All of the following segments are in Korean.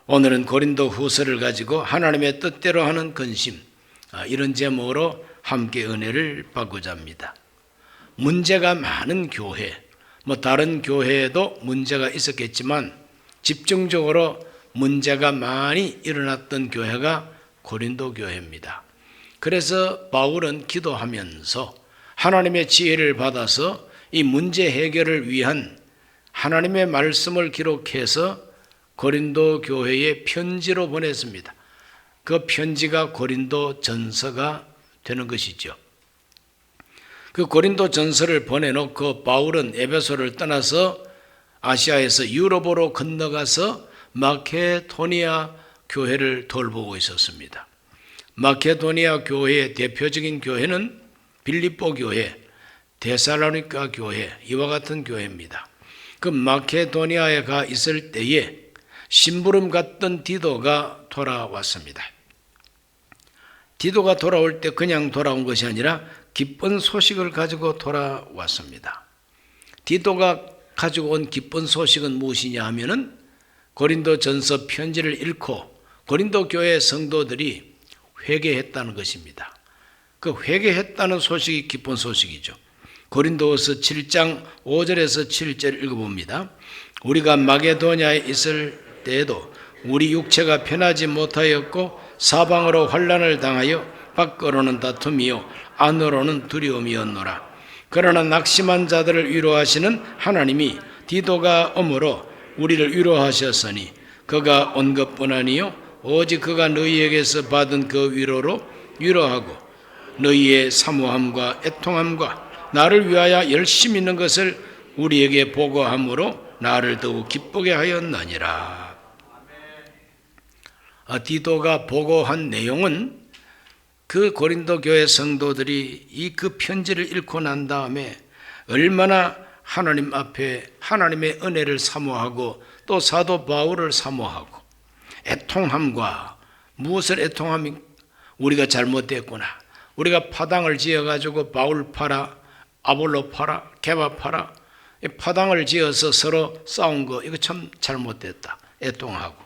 오늘은 고린도 후서를 가지고 하나님의 뜻대로 하는 근심, 이런 제목으로 함께 은혜를 받고자 합니다. 문제가 많은 교회, 다른 교회에도 문제가 있었겠지만 집중적으로 문제가 많이 일어났던 교회가 고린도 교회입니다. 그래서 바울은 기도하면서 하나님의 지혜를 받아서 이 문제 해결을 위한 하나님의 말씀을 기록해서 고린도 교회에 편지로 보냈습니다. 그 편지가 고린도 전서가 되는 것이죠. 그 고린도 전서를 보내놓고 바울은 에베소를 떠나서 아시아에서 유럽으로 건너가서 마케도니아 교회를 돌보고 있었습니다. 마케도니아 교회의 대표적인 교회는 빌립보 교회, 데살로니가 교회, 이와 같은 교회입니다. 그 마케도니아에 가 있을 때에 심부름 갔던 디도가 돌아왔습니다. 디도가 돌아올 때 그냥 돌아온 것이 아니라 기쁜 소식을 가지고 돌아왔습니다. 디도가 가지고 온 기쁜 소식은 무엇이냐 하면은 고린도 전서 편지를 읽고 고린도 교회 성도들이 회개했다는 것입니다. 그 회개했다는 소식이 기쁜 소식이죠. 고린도후서 7장 5절에서 7절 읽어봅니다. 우리가 마게도냐에 있을 때에도 우리 육체가 편하지 못하였고 사방으로 환난을 당하여 밖으로는 다툼이요 안으로는 두려움이었노라. 그러나 낙심한 자들을 위로하시는 하나님이 디도가 오므로 우리를 위로하셨으니 그가 온 것뿐 아니요 오직 그가 너희에게서 받은 그 위로로 위로하고 너희의 사모함과 애통함과 나를 위하여 열심히 있는 것을 우리에게 보고함으로 나를 더욱 기쁘게 하였느니라. 디도가 보고한 내용은 그 고린도 교회 성도들이 그 편지를 읽고 난 다음에 얼마나 하나님 앞에 하나님의 은혜를 사모하고 또 사도 바울을 사모하고 애통함과 무엇을 애통함이 우리가 잘못됐구나. 우리가 파당을 지어가지고 바울 파라, 아볼로 파라, 게바 파라 파당을 지어서 서로 싸운 거 이거 참 잘못됐다. 애통하고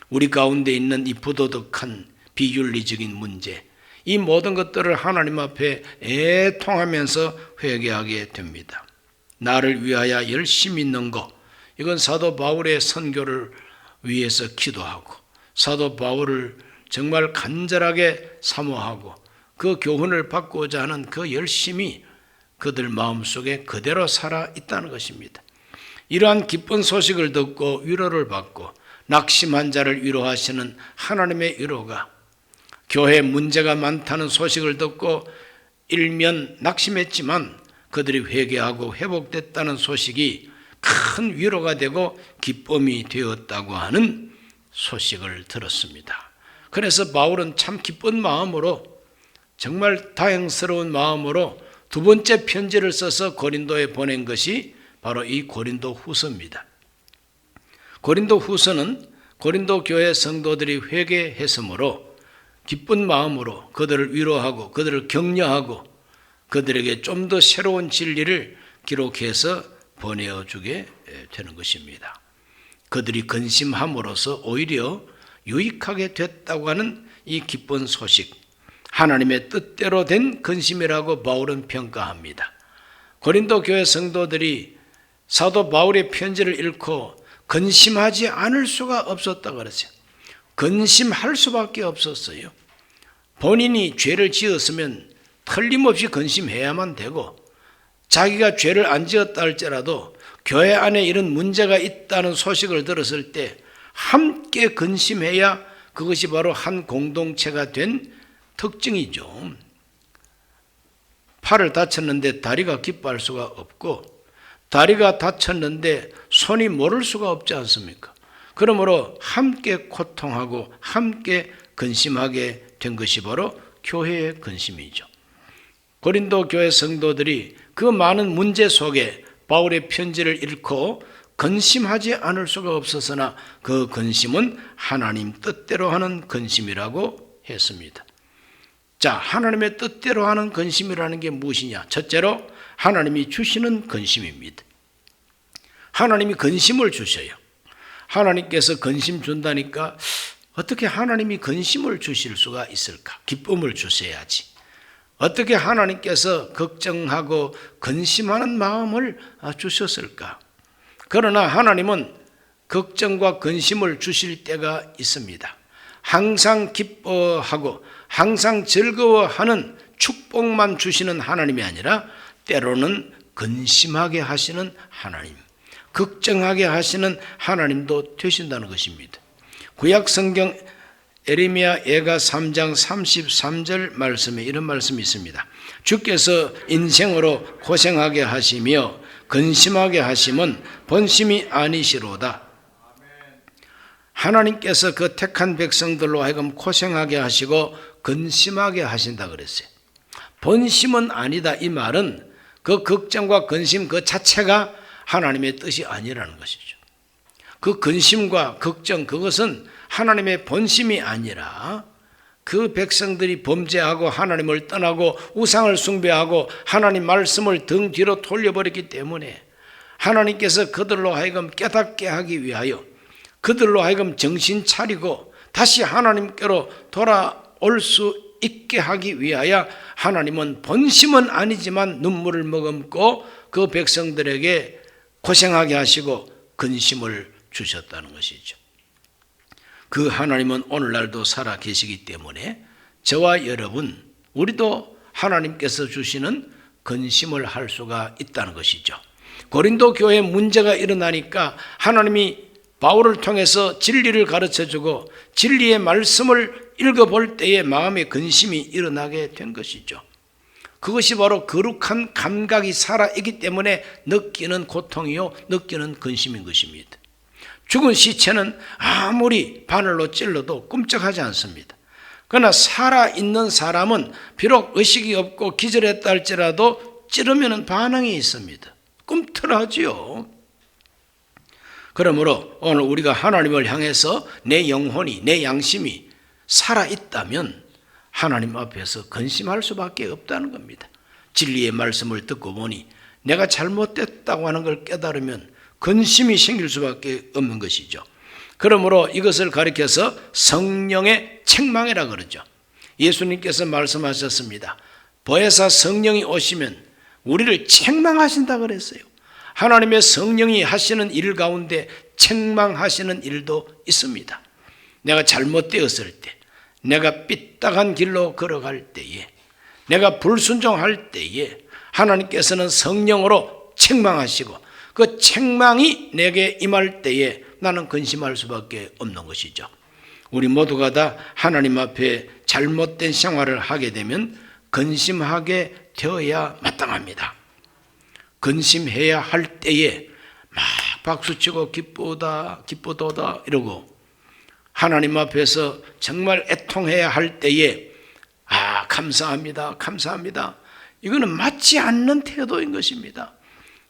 우리 가운데 있는 이 부도덕한 비윤리적인 문제 이 모든 것들을 하나님 앞에 애통하면서 회개하게 됩니다. 나를 위하여 열심히 있는 것 이건 사도 바울의 선교를 위해서 기도하고 사도 바울을 정말 간절하게 사모하고 그 교훈을 받고자 하는 그 열심이 그들 마음속에 그대로 살아 있다는 것입니다. 이러한 기쁜 소식을 듣고 위로를 받고 낙심한 자를 위로하시는 하나님의 위로가 교회에 문제가 많다는 소식을 듣고 일면 낙심했지만 그들이 회개하고 회복됐다는 소식이 큰 위로가 되고 기쁨이 되었다고 하는 소식을 들었습니다. 그래서 바울은 참 기쁜 마음으로 정말 다행스러운 마음으로 두 번째 편지를 써서 고린도에 보낸 것이 바로 이 고린도 후서입니다. 고린도 후서는 고린도 교회 성도들이 회개했으므로 기쁜 마음으로 그들을 위로하고 그들을 격려하고 그들에게 좀 더 새로운 진리를 기록해서 보내어주게 되는 것입니다. 그들이 근심함으로써 오히려 유익하게 됐다고 하는 이 기쁜 소식 하나님의 뜻대로 된 근심이라고 바울은 평가합니다. 고린도 교회 성도들이 사도 바울의 편지를 읽고 근심하지 않을 수가 없었다고 그랬어요. 근심할 수밖에 없었어요. 본인이 죄를 지었으면 틀림없이 근심해야만 되고 자기가 죄를 안 지었다 할지라도 교회 안에 이런 문제가 있다는 소식을 들었을 때 함께 근심해야 그것이 바로 한 공동체가 된 특징이죠. 팔을 다쳤는데 다리가 기뻐할 수가 없고 다리가 다쳤는데 손이 모를 수가 없지 않습니까? 그러므로 함께 고통하고 함께 근심하게 된 것이 바로 교회의 근심이죠. 고린도 교회 성도들이 그 많은 문제 속에 바울의 편지를 읽고 근심하지 않을 수가 없었으나 그 근심은 하나님 뜻대로 하는 근심이라고 했습니다. 자, 하나님의 뜻대로 하는 근심이라는 게 무엇이냐? 첫째로 하나님이 주시는 근심입니다. 하나님이 근심을 주셔요. 하나님께서 근심 준다니까 어떻게 하나님이 근심을 주실 수가 있을까? 기쁨을 주셔야지. 어떻게 하나님께서 걱정하고 근심하는 마음을 주셨을까? 그러나 하나님은 걱정과 근심을 주실 때가 있습니다. 항상 기뻐하고 항상 즐거워하는 축복만 주시는 하나님이 아니라 때로는 근심하게 하시는 하나님, 걱정하게 하시는 하나님도 되신다는 것입니다. 구약 성경 에레미야 예가 3장 33절 말씀에 이런 말씀이 있습니다. 주께서 인생으로 고생하게 하시며 근심하게 하심은 본심이 아니시로다. 하나님께서 그 택한 백성들로 하여금 고생하게 하시고 근심하게 하신다 그랬어요. 본심은 아니다. 이 말은 그 걱정과 근심 그 자체가 하나님의 뜻이 아니라는 것이죠. 그 근심과 걱정 그것은 하나님의 본심이 아니라 그 백성들이 범죄하고 하나님을 떠나고 우상을 숭배하고 하나님 말씀을 등 뒤로 돌려버렸기 때문에 하나님께서 그들로 하여금 깨닫게 하기 위하여 그들로 하여금 정신 차리고 다시 하나님께로 돌아올 수 있게 하기 위하여 하나님은 본심은 아니지만 눈물을 머금고 그 백성들에게 고생하게 하시고 근심을 주셨다는 것이죠. 그 하나님은 오늘날도 살아 계시기 때문에 저와 여러분 우리도 하나님께서 주시는 근심을 할 수가 있다는 것이죠. 고린도 교회에 문제가 일어나니까 하나님이 바울을 통해서 진리를 가르쳐주고 진리의 말씀을 읽어볼 때에 마음의 근심이 일어나게 된 것이죠. 그것이 바로 거룩한 감각이 살아있기 때문에 느끼는 고통이요 느끼는 근심인 것입니다. 죽은 시체는 아무리 바늘로 찔러도 꿈쩍하지 않습니다. 그러나 살아있는 사람은 비록 의식이 없고 기절했다 할지라도 찌르면 반응이 있습니다. 꿈틀하지요. 그러므로 오늘 우리가 하나님을 향해서 내 영혼이 내 양심이 살아있다면 하나님 앞에서 근심할 수밖에 없다는 겁니다. 진리의 말씀을 듣고 보니 내가 잘못됐다고 하는 걸 깨달으면 근심이 생길 수밖에 없는 것이죠. 그러므로 이것을 가리켜서 성령의 책망이라 그러죠. 예수님께서 말씀하셨습니다. 보혜사 성령이 오시면 우리를 책망하신다 그랬어요. 하나님의 성령이 하시는 일 가운데 책망하시는 일도 있습니다. 내가 잘못되었을 때, 내가 삐딱한 길로 걸어갈 때에, 내가 불순종할 때에 하나님께서는 성령으로 책망하시고 그 책망이 내게 임할 때에 나는 근심할 수밖에 없는 것이죠. 우리 모두가 다 하나님 앞에 잘못된 생활을 하게 되면 근심하게 되어야 마땅합니다. 근심해야 할 때에 막 박수치고 기쁘도다 이러고 하나님 앞에서 정말 애통해야 할 때에 감사합니다 이거는 맞지 않는 태도인 것입니다.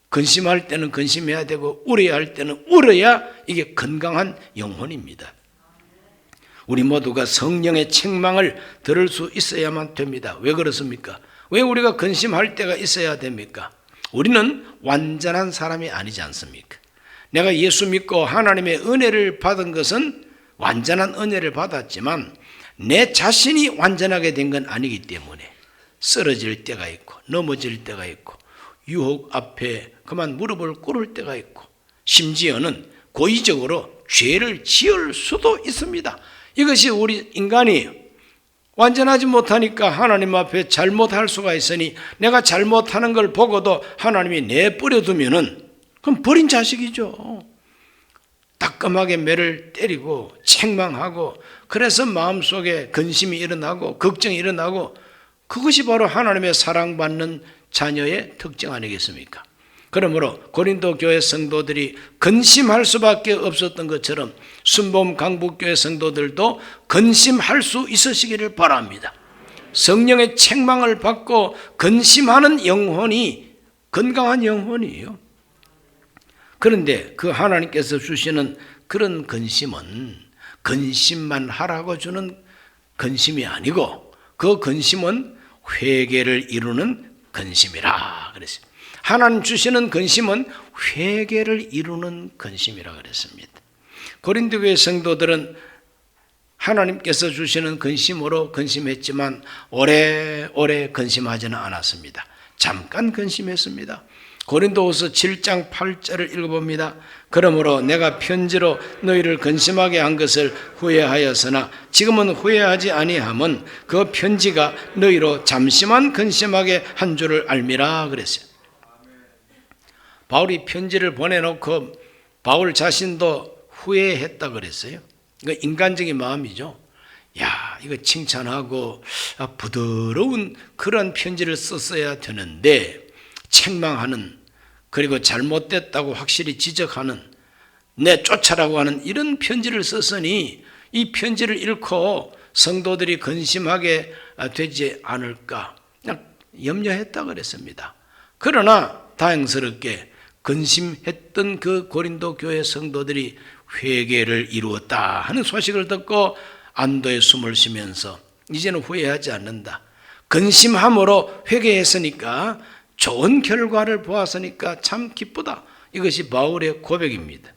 근심할 때는 근심해야 되고 울어야 할 때는 울어야 이게 건강한 영혼입니다. 우리 모두가 성령의 책망을 들을 수 있어야만 됩니다. 왜 그렇습니까? 왜 우리가 근심할 때가 있어야 됩니까? 우리는 완전한 사람이 아니지 않습니까? 내가 예수 믿고 하나님의 은혜를 받은 것은 완전한 은혜를 받았지만 내 자신이 완전하게 된 건 아니기 때문에 쓰러질 때가 있고 넘어질 때가 있고 유혹 앞에 그만 무릎을 꿇을 때가 있고 심지어는 고의적으로 죄를 지을 수도 있습니다. 이것이 우리 인간이 완전하지 못하니까 하나님 앞에 잘못할 수가 있으니 내가 잘못하는 걸 보고도 하나님이 내버려 두면은 그럼 버린 자식이죠. 따끔하게 매를 때리고 책망하고 그래서 마음속에 근심이 일어나고 걱정이 일어나고 그것이 바로 하나님의 사랑받는 자녀의 특징 아니겠습니까? 그러므로 고린도 교회 성도들이 근심할 수밖에 없었던 것처럼 순복음 강북교회 성도들도 근심할 수 있으시기를 바랍니다. 성령의 책망을 받고 근심하는 영혼이 건강한 영혼이에요. 그런데 그 하나님께서 주시는 그런 근심은 근심만 하라고 주는 근심이 아니고 그 근심은 회개를 이루는 근심이라 그랬어요. 하나님 주시는 근심은 회개를 이루는 근심이라 그랬습니다. 고린도 교회 성도들은 하나님께서 주시는 근심으로 근심했지만 오래오래 근심하지는 않았습니다. 잠깐 근심했습니다. 고린도후서 7장 8절을 읽어봅니다. 그러므로 내가 편지로 너희를 근심하게 한 것을 후회하였으나 지금은 후회하지 아니함은 그 편지가 너희로 잠시만 근심하게 한 줄을 알미라 그랬어요. 바울이 편지를 보내놓고 바울 자신도 후회했다 그랬어요. 이거 인간적인 마음이죠. 야, 이거 칭찬하고 부드러운 그런 편지를 썼어야 되는데 책망하는, 그리고 잘못됐다고 확실히 지적하는, 내쫓아라고 하는 이런 편지를 썼으니 이 편지를 읽고 성도들이 근심하게 되지 않을까 그냥 염려했다 그랬습니다. 그러나 다행스럽게 근심했던 그 고린도 교회 성도들이 회개를 이루었다 하는 소식을 듣고 안도의 숨을 쉬면서 이제는 후회하지 않는다. 근심함으로 회개했으니까, 좋은 결과를 보았으니까 참 기쁘다. 이것이 바울의 고백입니다.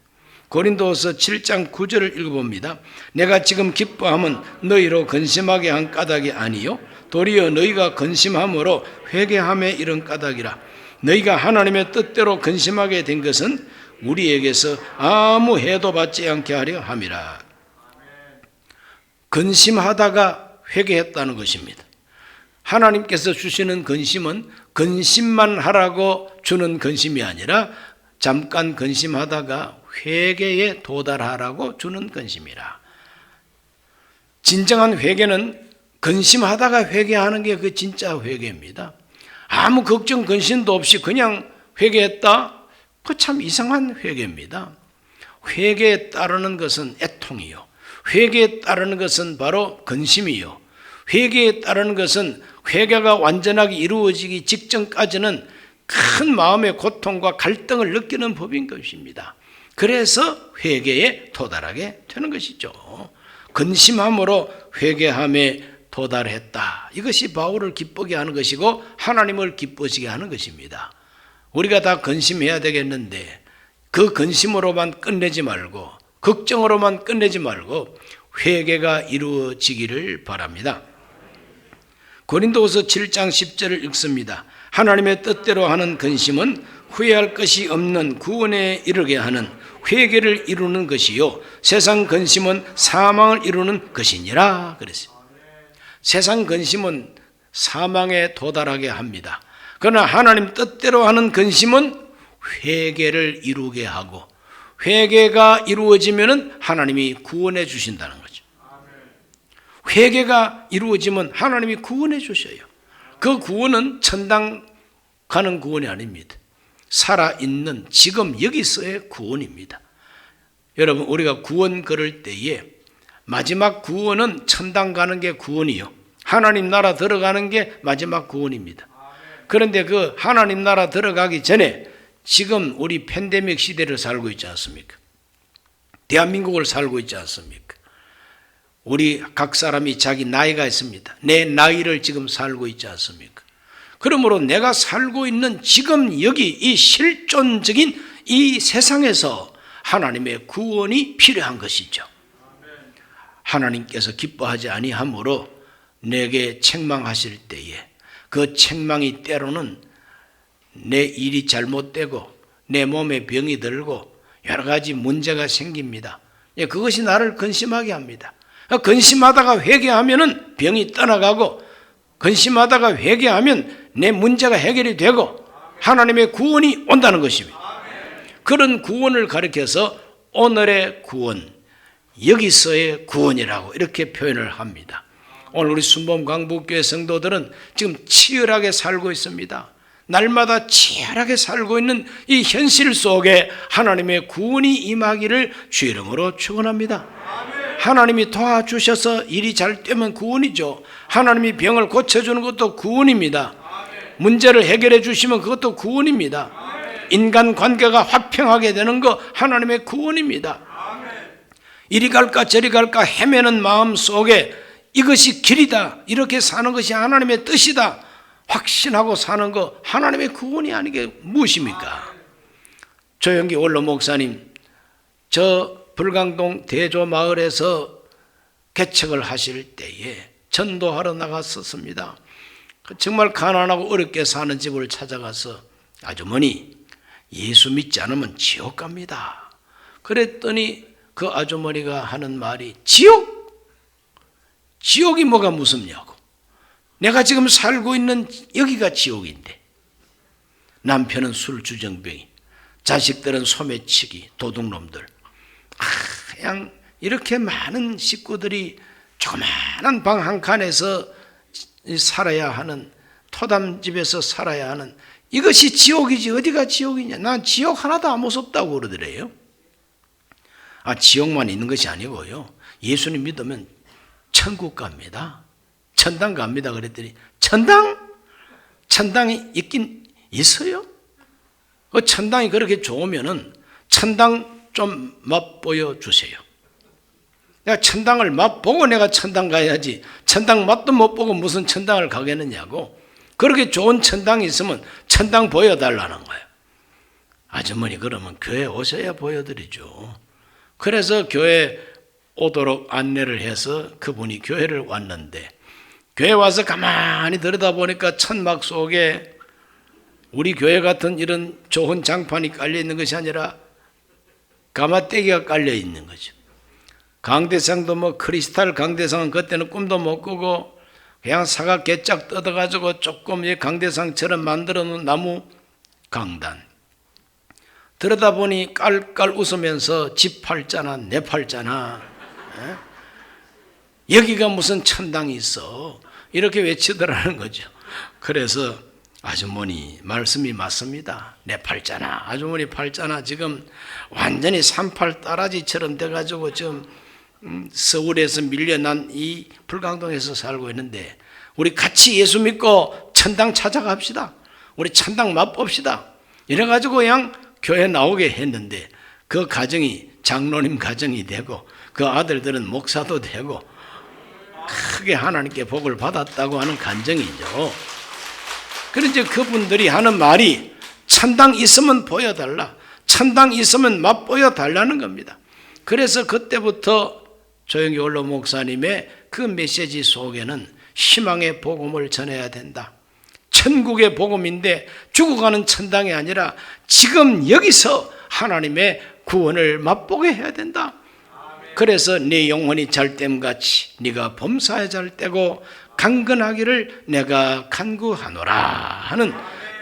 고린도후서 7장 9절을 읽어봅니다. 내가 지금 기뻐함은 너희로 근심하게 한 까닭이 아니요 도리어 너희가 근심함으로 회개함에 이른 까닭이라. 너희가 하나님의 뜻대로 근심하게 된 것은 우리에게서 아무 해도 받지 않게 하려 함이라. 근심하다가 회개했다는 것입니다. 하나님께서 주시는 근심은 근심만 하라고 주는 근심이 아니라 잠깐 근심하다가 회개에 도달하라고 주는 근심이라. 진정한 회개는 근심하다가 회개하는 게 그 진짜 회개입니다. 아무 걱정 근심도 없이 그냥 회개했다? 그 참 이상한 회개입니다. 회개에 따르는 것은 애통이요, 회개에 따르는 것은 바로 근심이요, 회개에 따르는 것은 회개가 완전하게 이루어지기 직전까지는 큰 마음의 고통과 갈등을 느끼는 법인 것입니다. 그래서 회개에 도달하게 되는 것이죠. 근심함으로 회개함에 도달했다. 이것이 바울을 기쁘게 하는 것이고 하나님을 기쁘시게 하는 것입니다. 우리가 다 근심해야 되겠는데 그 근심으로만 끝내지 말고, 걱정으로만 끝내지 말고 회개가 이루어지기를 바랍니다. 고린도후서 7장 10절을 읽습니다. 하나님의 뜻대로 하는 근심은 후회할 것이 없는 구원에 이르게 하는 회개를 이루는 것이요 세상 근심은 사망을 이루는 것이니라 그랬어요. 세상 근심은 사망에 도달하게 합니다. 그러나 하나님 뜻대로 하는 근심은 회개를 이루게 하고, 회개가 이루어지면 하나님이 구원해 주신다는 거죠. 회개가 이루어지면 하나님이 구원해 주셔요. 그 구원은 천당 가는 구원이 아닙니다. 살아있는 지금 여기서의 구원입니다. 여러분, 우리가 구원 걸을 때에 마지막 구원은 천당 가는 게 구원이요, 하나님 나라 들어가는 게 마지막 구원입니다. 그런데 그 하나님 나라 들어가기 전에 지금 우리 팬데믹 시대를 살고 있지 않습니까? 대한민국을 살고 있지 않습니까? 우리 각 사람이 자기 나이가 있습니다. 내 나이를 지금 살고 있지 않습니까? 그러므로 내가 살고 있는 지금 여기 이 실존적인 이 세상에서 하나님의 구원이 필요한 것이죠. 하나님께서 기뻐하지 아니하므로 내게 책망하실 때에 그 책망이 때로는 내 일이 잘못되고 내 몸에 병이 들고 여러 가지 문제가 생깁니다. 그것이 나를 근심하게 합니다. 근심하다가 회개하면 병이 떠나가고, 근심하다가 회개하면 내 문제가 해결이 되고 하나님의 구원이 온다는 것입니다. 그런 구원을 가리켜서 오늘의 구원, 여기서의 구원이라고 이렇게 표현을 합니다. 오늘 우리 순복음 강북교회 성도들은 지금 치열하게 살고 있습니다. 날마다 치열하게 살고 있는 이 현실 속에 하나님의 구원이 임하기를 주 이름으로 축원합니다. 하나님이 도와주셔서 일이 잘 되면 구원이죠. 하나님이 병을 고쳐주는 것도 구원입니다. 문제를 해결해 주시면 그것도 구원입니다. 인간관계가 화평하게 되는 것 하나님의 구원입니다. 이리 갈까 저리 갈까 헤매는 마음 속에 이것이 길이다, 이렇게 사는 것이 하나님의 뜻이다 확신하고 사는 것 하나님의 구원이 아니게 무엇입니까? 조영기 원로 목사님, 저 불광동 대조 마을에서 개척을 하실 때에 전도하러 나갔었습니다. 정말 가난하고 어렵게 사는 집을 찾아가서 아주머니, 예수 믿지 않으면 지옥 갑니다. 그랬더니 그 아주머니가 하는 말이 지옥? 지옥이 뭐가 무섭냐고. 내가 지금 살고 있는 여기가 지옥인데 남편은 술주정뱅이, 자식들은 소매치기, 도둑놈들. 그냥 이렇게 많은 식구들이 조그마한 방 한 칸에서 살아야 하는, 토담집에서 살아야 하는, 이것이 지옥이지 어디가 지옥이냐. 난 지옥 하나도 안 무섭다고 그러더래요. 지옥만 있는 것이 아니고요, 예수님 믿으면 천국 갑니다. 천당 갑니다. 그랬더니 천당? 천당이 있긴 있어요? 천당이 그렇게 좋으면은 천당 좀 맛보여 주세요. 내가 천당을 맛보고 내가 천당 가야지, 천당 맛도 못 보고 무슨 천당을 가겠느냐고. 그렇게 좋은 천당이 있으면 천당 보여달라는 거예요. 아주머니, 그러면 교회 오셔야 보여드리죠. 그래서 교회 오도록 안내를 해서 그분이 교회를 왔는데, 교회 와서 가만히 들여다보니까 천막 속에 우리 교회 같은 이런 좋은 장판이 깔려 있는 것이 아니라 가마떼기가 깔려 있는 거죠. 강대상도 뭐 크리스탈 강대상은 그때는 꿈도 못 꾸고 그냥 사각 개짝 뜯어가지고 조금 강대상처럼 만들어 놓은 나무 강단. 들여다보니 깔깔 웃으면서 집 팔자나 내 팔자나, 여기가 무슨 천당이 있어, 이렇게 외치더라는 거죠. 그래서 아주머니 말씀이 맞습니다. 내 팔자나, 아주머니 팔자나 지금 완전히 산팔 따라지처럼 돼가지고 지금 서울에서 밀려난 이 불광동에서 살고 있는데, 우리 같이 예수 믿고 천당 찾아갑시다. 우리 천당 맛봅시다. 이래가지고 그냥 교회 나오게 했는데, 그 가정이 장로님 가정이 되고 그 아들들은 목사도 되고 크게 하나님께 복을 받았다고 하는 간증이죠. 그런데 그분들이 하는 말이 천당 있으면 보여달라, 천당 있으면 맛보여 달라는 겁니다. 그래서 그때부터 조영기 목사님의 그 메시지 속에는 희망의 복음을 전해야 된다. 천국의 복음인데 죽어가는 천당이 아니라 지금 여기서 하나님의 구원을 맛보게 해야 된다. 그래서 네 영혼이 잘됨같이 네가 범사에 잘되고 강건하기를 내가 간구하노라 하는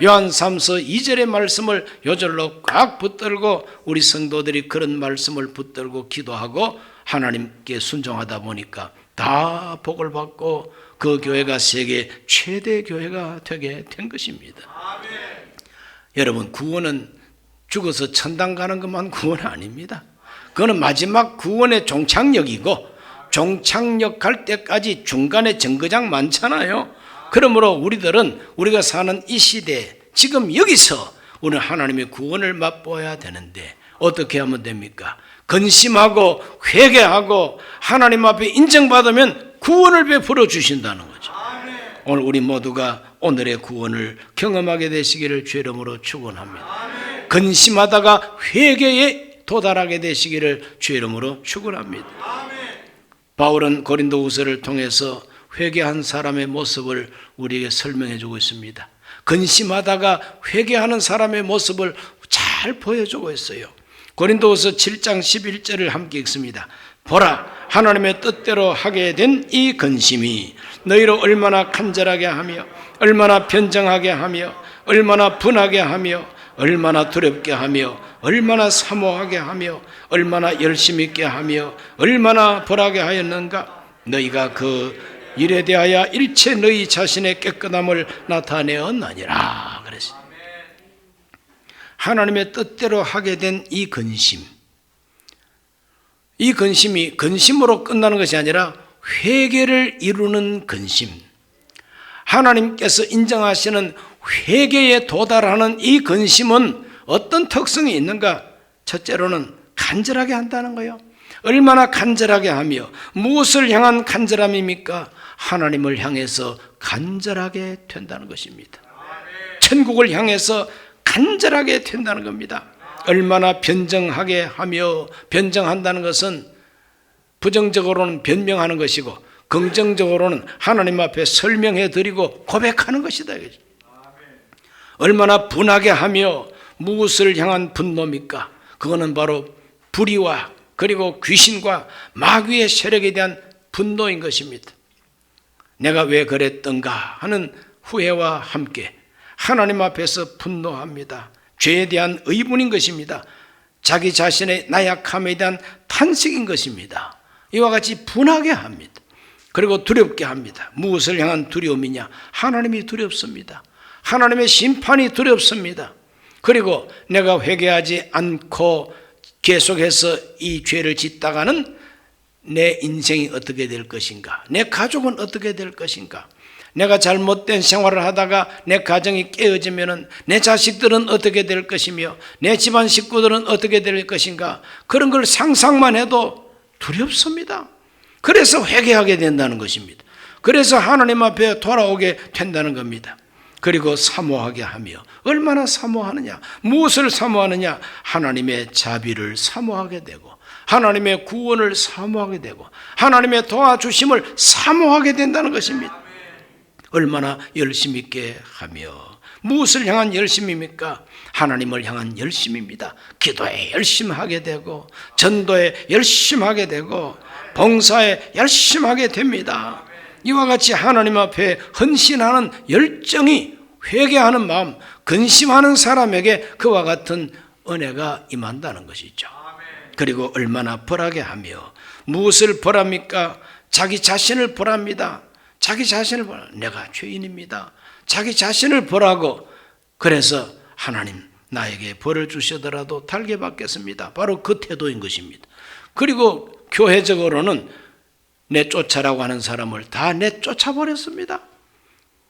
요한 3서 2절의 말씀을 요절로 꽉 붙들고 우리 성도들이 그런 말씀을 붙들고 기도하고 하나님께 순종하다 보니까 다 복을 받고 그 교회가 세계 최대 교회가 되게 된 것입니다. 아멘. 여러분, 구원은 죽어서 천당 가는 것만 구원 아닙니다. 그거는 마지막 구원의 종착역이고, 종착역 갈 때까지 중간에 정거장 많잖아요. 그러므로 우리들은 우리가 사는 이 시대, 지금 여기서 우리는 하나님의 구원을 맛보아야 되는데 어떻게 하면 됩니까? 근심하고 회개하고 하나님 앞에 인정받으면 구원을 베풀어 주신다는 거죠. 오늘 우리 모두가 오늘의 구원을 경험하게 되시기를 주의 이름으로 축원합니다. 근심하다가 회개에 도달하게 되시기를 주의 이름으로 축원합니다. 바울은 고린도후서를 통해서 회개한 사람의 모습을 우리에게 설명해 주고 있습니다. 근심하다가 회개하는 사람의 모습을 잘 보여주고 있어요. 고린도후서 7장 11절을 함께 읽습니다. 보라, 하나님의 뜻대로 하게 된 이 근심이 너희로 얼마나 간절하게 하며 얼마나 변정하게 하며 얼마나 분하게 하며 얼마나 두렵게 하며 얼마나 사모하게 하며 얼마나 열심 있게 하며 얼마나 벌하게 하였는가. 너희가 그 일에 대하여 일체 너희 자신의 깨끗함을 나타내었나니라. 그래서 하나님의 뜻대로 하게 된 이 근심, 이 근심이 근심으로 끝나는 것이 아니라 회개를 이루는 근심, 하나님께서 인정하시는 회개에 도달하는 이 근심은 어떤 특성이 있는가? 첫째로는 간절하게 한다는 거예요. 얼마나 간절하게 하며 무엇을 향한 간절함입니까? 하나님을 향해서 간절하게 된다는 것입니다. 천국을 향해서 간절하게 된다는 겁니다. 얼마나 변정하게 하며, 변정한다는 것은 부정적으로는 변명하는 것이고 긍정적으로는 하나님 앞에 설명해 드리고 고백하는 것이다. 얼마나 분하게 하며 무엇을 향한 분노입니까? 그거는 바로 불의와 그리고 귀신과 마귀의 세력에 대한 분노인 것입니다. 내가 왜 그랬던가 하는 후회와 함께 하나님 앞에서 분노합니다. 죄에 대한 의문인 것입니다. 자기 자신의 나약함에 대한 탄식인 것입니다. 이와 같이 분하게 합니다. 그리고 두렵게 합니다. 무엇을 향한 두려움이냐? 하나님이 두렵습니다. 하나님의 심판이 두렵습니다. 그리고 내가 회개하지 않고 계속해서 이 죄를 짓다가는 내 인생이 어떻게 될 것인가? 내 가족은 어떻게 될 것인가? 내가 잘못된 생활을 하다가 내 가정이 깨어지면 내 자식들은 어떻게 될 것이며 내 집안 식구들은 어떻게 될 것인가? 그런 걸 상상만 해도 두렵습니다. 그래서 회개하게 된다는 것입니다. 그래서 하나님 앞에 돌아오게 된다는 겁니다. 그리고 사모하게 하며, 얼마나 사모하느냐? 무엇을 사모하느냐? 하나님의 자비를 사모하게 되고 하나님의 구원을 사모하게 되고 하나님의 도와주심을 사모하게 된다는 것입니다. 얼마나 열심 있게 하며, 무엇을 향한 열심입니까? 하나님을 향한 열심입니다. 기도에 열심하게 되고 전도에 열심하게 되고 봉사에 열심하게 됩니다. 이와 같이 하나님 앞에 헌신하는 열정이, 회개하는 마음, 근심하는 사람에게 그와 같은 은혜가 임한다는 것이죠. 그리고 얼마나 벌하게 하며, 무엇을 벌합니까? 자기 자신을 벌합니다. 자기 자신을 벌, 내가 죄인입니다. 자기 자신을 벌하고, 그래서 하나님 나에게 벌을 주시더라도 달게 받겠습니다. 바로 그 태도인 것입니다. 그리고 교회적으로는 내쫓아라고 하는 사람을 다 내쫓아버렸습니다.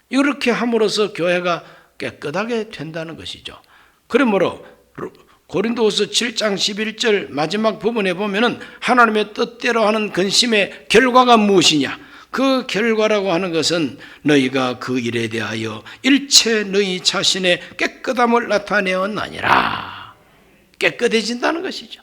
이렇게 함으로써 교회가 깨끗하게 된다는 것이죠. 그러므로 고린도후서 7장 11절 마지막 부분에 보면은 하나님의 뜻대로 하는 근심의 결과가 무엇이냐? 그 결과라고 하는 것은 너희가 그 일에 대하여 일체 너희 자신의 깨끗함을 나타내었나니라. 깨끗해진다는 것이죠.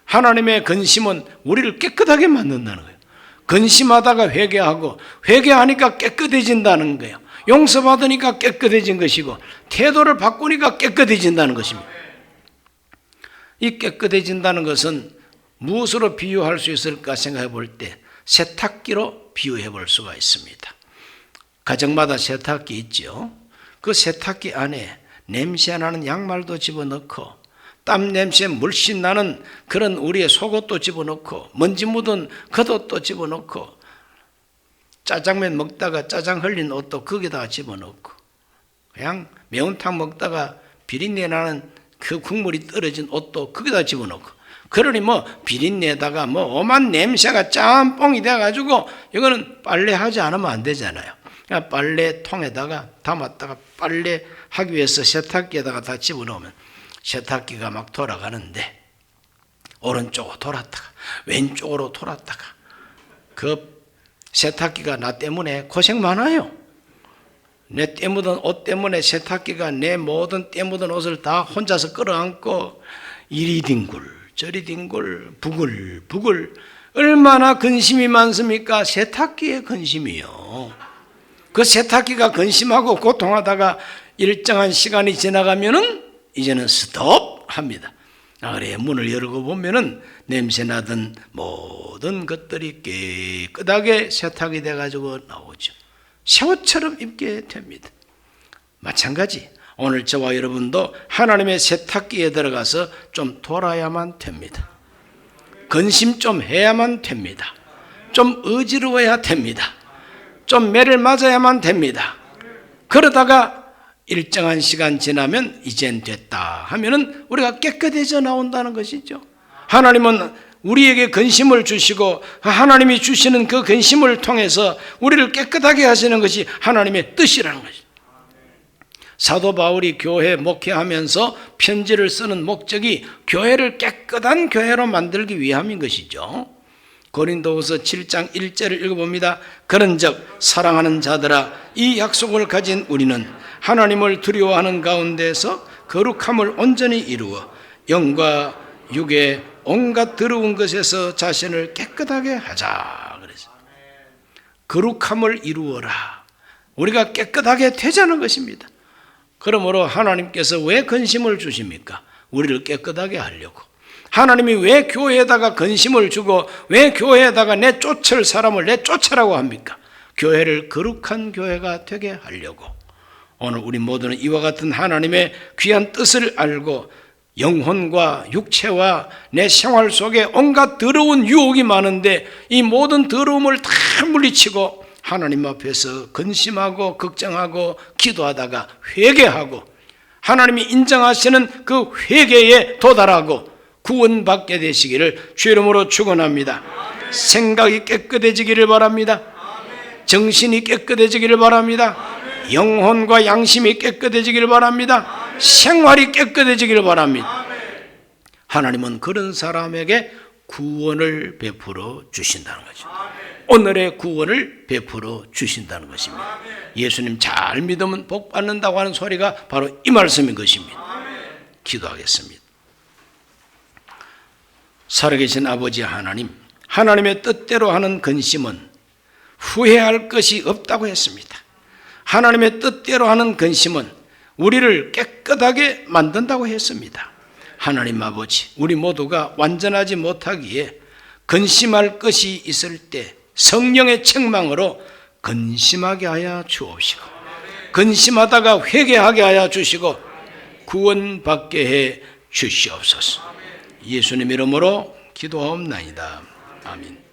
하나님의 근심은 우리를 깨끗하게 만든다는 거예요. 근심하다가 회개하고 회개하니까 깨끗해진다는 거예요. 용서받으니까 깨끗해진 것이고 태도를 바꾸니까 깨끗해진다는 것입니다. 이 깨끗해진다는 것은 무엇으로 비유할 수 있을까 생각해 볼 때 세탁기로 비유해 볼 수가 있습니다. 가정마다 세탁기 있죠. 그 세탁기 안에 냄새 나는 양말도 집어넣고 땀 냄새 물씬 나는 그런 우리의 속옷도 집어넣고 먼지 묻은 겉옷도 집어넣고 짜장면 먹다가 짜장 흘린 옷도 거기다가 집어넣고 그냥 매운탕 먹다가 비린내 나는 그 국물이 떨어진 옷도 거기다 집어넣고, 그러니 뭐 비린내다가 뭐 오만 냄새가 짬뽕이 돼가지고 이거는 빨래하지 않으면 안 되잖아요. 그러니까 빨래통에다가 담았다가 빨래하기 위해서 세탁기에다가 다 집어넣으면 세탁기가 막 돌아가는데 오른쪽으로 돌았다가 왼쪽으로 돌았다가 그 세탁기가 나 때문에 고생 많아요. 내 때 묻은 옷 때문에 세탁기가 내 모든 때 묻은 옷을 다 혼자서 끌어안고 이리 뒹굴 저리 뒹굴 부글부글 얼마나 근심이 많습니까? 세탁기의 근심이요. 그 세탁기가 근심하고 고통하다가 일정한 시간이 지나가면은 이제는 스톱합니다. 그래 문을 열고 보면은 냄새 나던 모든 것들이 깨끗하게 세탁이 돼가지고 나오죠. 새 옷처럼 입게 됩니다. 마찬가지 오늘 저와 여러분도 하나님의 세탁기에 들어가서 좀 돌아야만 됩니다. 근심 좀 해야만 됩니다. 좀 어지러워야 됩니다. 좀 매를 맞아야만 됩니다. 그러다가 일정한 시간 지나면 이젠 됐다 하면은 우리가 깨끗해져 나온다는 것이죠. 하나님은 우리에게 근심을 주시고 하나님이 주시는 그 근심을 통해서 우리를 깨끗하게 하시는 것이 하나님의 뜻이라는 것이죠. 사도 바울이 교회 목회하면서 편지를 쓰는 목적이 교회를 깨끗한 교회로 만들기 위함인 것이죠. 고린도후서 7장 1절을 읽어봅니다. 그런즉 사랑하는 자들아 이 약속을 가진 우리는 하나님을 두려워하는 가운데서 거룩함을 온전히 이루어 영과 육의 온갖 더러운 것에서 자신을 깨끗하게 하자 그래서 거룩함을 이루어라. 우리가 깨끗하게 되자는 것입니다. 그러므로 하나님께서 왜 근심을 주십니까? 우리를 깨끗하게 하려고. 하나님이 왜 교회에다가 근심을 주고 왜 교회에다가 내쫓을 사람을 내쫓으라고 합니까? 교회를 거룩한 교회가 되게 하려고. 오늘 우리 모두는 이와 같은 하나님의 귀한 뜻을 알고 영혼과 육체와 내 생활 속에 온갖 더러운 유혹이 많은데 이 모든 더러움을 다 물리치고 하나님 앞에서 근심하고 걱정하고 기도하다가 회개하고 하나님이 인정하시는 그 회개에 도달하고 구원받게 되시기를 주 이름으로 축원합니다. 생각이 깨끗해지기를 바랍니다. 정신이 깨끗해지기를 바랍니다. 영혼과 양심이 깨끗해지기를 바랍니다. 생활이 깨끗해지기를 바랍니다. 하나님은 그런 사람에게 구원을 베풀어 주신다는 거죠. 오늘의 구원을 베풀어 주신다는 것입니다. 예수님 잘 믿으면 복 받는다고 하는 소리가 바로 이 말씀인 것입니다. 기도하겠습니다. 살아계신 아버지 하나님, 하나님의 뜻대로 하는 근심은 후회할 것이 없다고 했습니다. 하나님의 뜻대로 하는 근심은 우리를 깨끗하게 만든다고 했습니다. 하나님 아버지, 우리 모두가 완전하지 못하기에 근심할 것이 있을 때 성령의 책망으로 근심하게 하여 주옵시고 근심하다가 회개하게 하여 주시고 구원받게 해 주시옵소서. 예수님 이름으로 기도하옵나이다. 아멘.